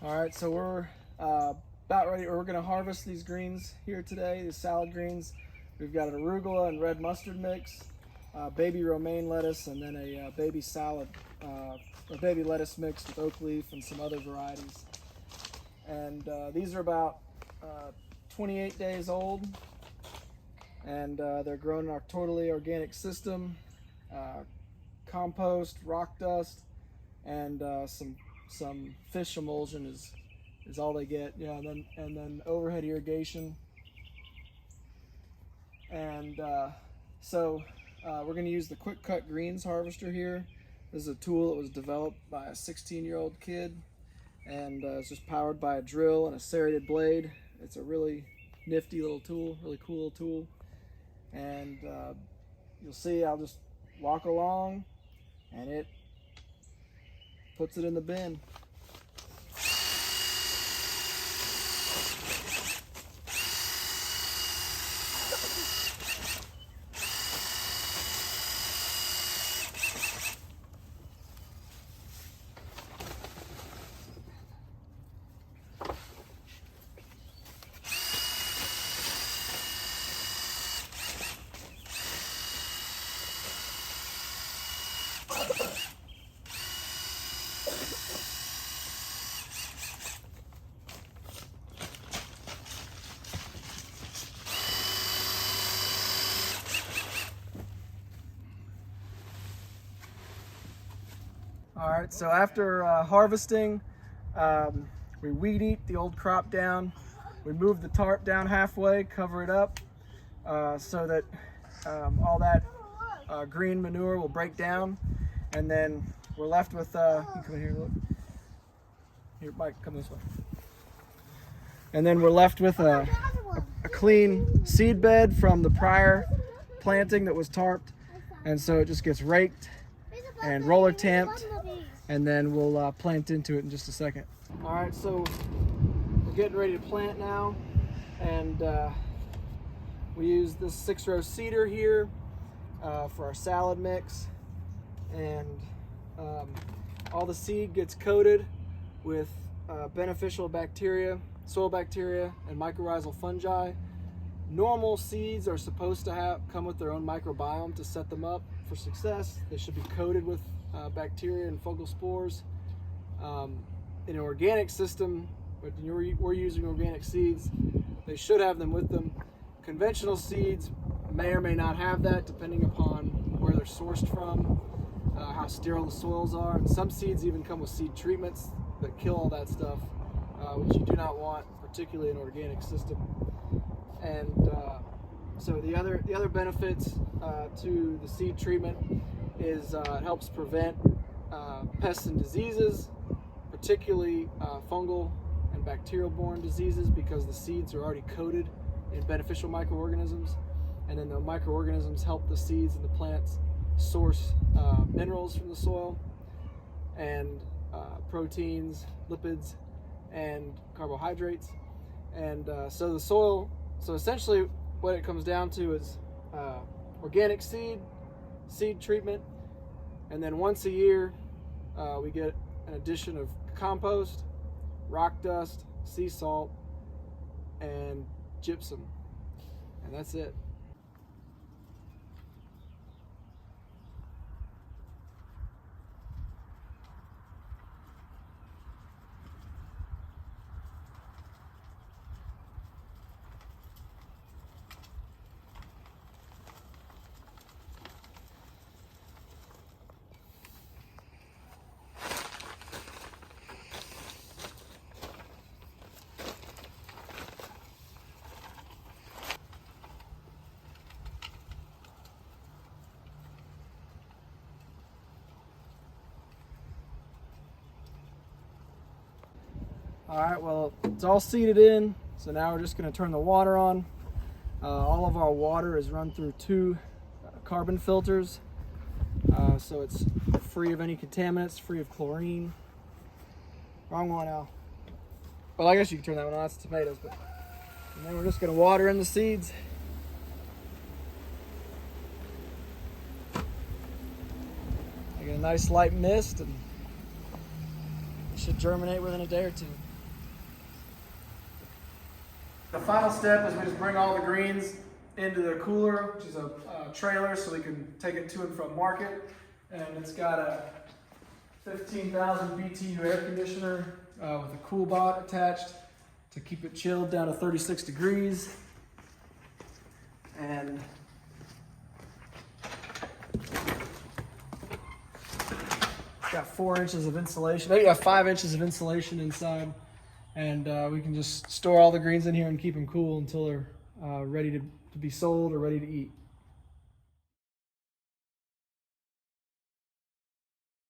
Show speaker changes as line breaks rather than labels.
All right, so we're about ready. We're going to harvest these greens here today, these salad greens. We've got an arugula and red mustard mix, baby romaine lettuce, and then a baby salad, or baby lettuce mix with oak leaf and some other varieties. And these are about 28 days old, and they're grown in our totally organic system. Compost, rock dust, and some fish emulsion is all they get. Yeah, and then overhead irrigation. And so we're going to use the Quick Cut Greens harvester here. This is a tool that was developed by a 16-year-old kid, and it's just powered by a drill and a serrated blade. It's a really nifty little tool, really cool little tool. And you'll see I'll just walk along and it puts it in the bin. All right, so after harvesting, we weed eat the old crop down. We move the tarp down halfway, cover it up so that all that green manure will break down, and then we're left with, you come in here, look. Here, Mike, come this way. And then we're left with a clean seed bed from the prior planting that was tarped, and so it just gets raked and roller tamped, and then we'll plant into it in just a second. All right, so we're getting ready to plant now, and we use this 6-row seeder here for our salad mix, and all the seed gets coated with beneficial bacteria, soil bacteria, and mycorrhizal fungi. Normal seeds are supposed to come with their own microbiome to set them up for success. They should be coated with bacteria and fungal spores. In an organic system, when we're using organic seeds, they should have them with them. Conventional seeds may or may not have that, depending upon where they're sourced from, how sterile the soils are. And some seeds even come with seed treatments that kill all that stuff, which you do not want, particularly in an organic system. And so the other benefits to the seed treatment is it helps prevent pests and diseases, particularly fungal and bacterial-borne diseases, because the seeds are already coated in beneficial microorganisms, and then the microorganisms help the seeds and the plants source minerals from the soil, and proteins, lipids, and carbohydrates. And so the soil, so essentially what it comes down to is organic seed treatment, and then once a year we get an addition of compost, rock dust, sea salt, and gypsum, and that's it. All right, well, it's all seeded in, so now we're just going to turn the water on. All of our water is run through 2 carbon filters, so it's free of any contaminants, free of chlorine. Wrong one, Al. Well, I guess you can turn that one on, that's tomatoes. And then we're just going to water in the seeds. I get a nice light mist, and it should germinate within a day or two. The final step is we just bring all the greens into the cooler, which is a trailer, so we can take it to and from market. And it's got a 15,000 BTU air conditioner with a cool bot attached to keep it chilled down to 36 degrees. And got 4 inches of insulation. Maybe got 5 inches of insulation inside. And we can just store all the greens in here and keep them cool until they're ready to be sold or ready to eat.